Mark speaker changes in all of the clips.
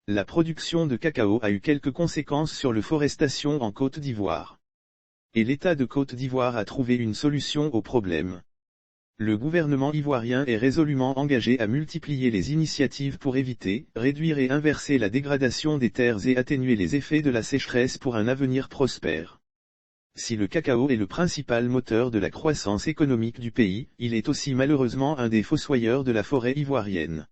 Speaker 1: La production de cacao a eu quelques conséquences sur la forestation en Côte d'Ivoire. Et l'État de Côte d'Ivoire a trouvé une solution au problème. Le gouvernement ivoirien est résolument engagé à multiplier les initiatives pour éviter, réduire et inverser la dégradation des terres et atténuer les effets de la sécheresse pour un avenir prospère. Si le cacao est le principal moteur de la croissance économique du pays, il est aussi malheureusement un des fossoyeurs de la forêt ivoirienne.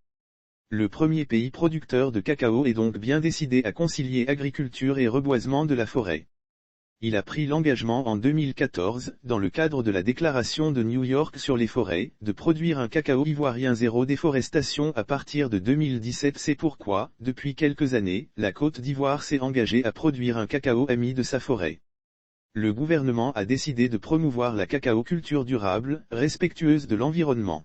Speaker 1: Le premier pays producteur de cacao est donc bien décidé à concilier agriculture et reboisement de la forêt. Il a pris l'engagement en 2014, dans le cadre de la déclaration de New York sur les forêts, de produire un cacao ivoirien zéro déforestation à partir de 2017. C'est pourquoi, depuis quelques années, la Côte d'Ivoire s'est engagée à produire un cacao ami de sa forêt. Le gouvernement a décidé de promouvoir la cacao-culture durable, respectueuse de l'environnement.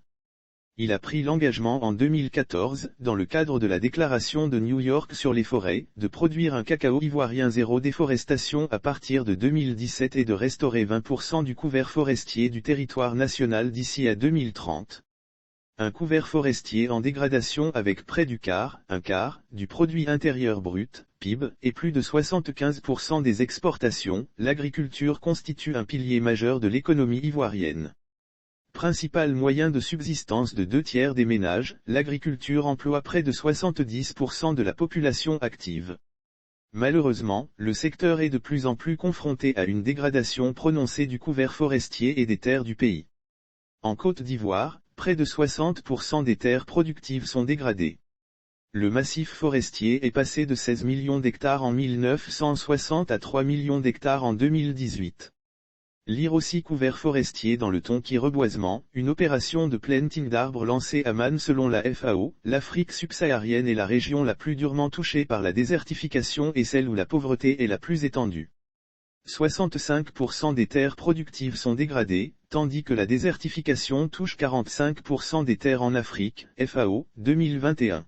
Speaker 1: Il a pris l'engagement en 2014, dans le cadre de la déclaration de New York sur les forêts, de produire un cacao ivoirien zéro déforestation à partir de 2017 et de restaurer 20% du couvert forestier du territoire national d'ici à 2030. Un couvert forestier en dégradation avec près du quart, du produit intérieur brut, PIB, et plus de 75% des exportations, l'agriculture constitue un pilier majeur de l'économie ivoirienne. Principal moyen de subsistance de 2/3 des ménages, l'agriculture emploie près de 70% de la population active. Malheureusement, le secteur est de plus en plus confronté à une dégradation prononcée du couvert forestier et des terres du pays. En Côte d'Ivoire, près de 60% des terres productives sont dégradées. Le massif forestier est passé de 16 millions d'hectares en 1960 à 3 millions d'hectares en 2018. Lire aussi couvert forestier dans le Tonki reboisement, une opération de planting d'arbres lancée à Man selon la FAO, l'Afrique subsaharienne est la région la plus durement touchée par la désertification et celle où la pauvreté est la plus étendue. 65% des terres productives sont dégradées, tandis que la désertification touche 45% des terres en Afrique, FAO, 2021.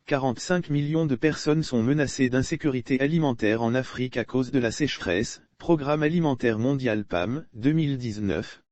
Speaker 1: 45 millions de personnes sont menacées d'insécurité alimentaire en Afrique à cause de la sécheresse, Programme alimentaire mondial PAM, 2019.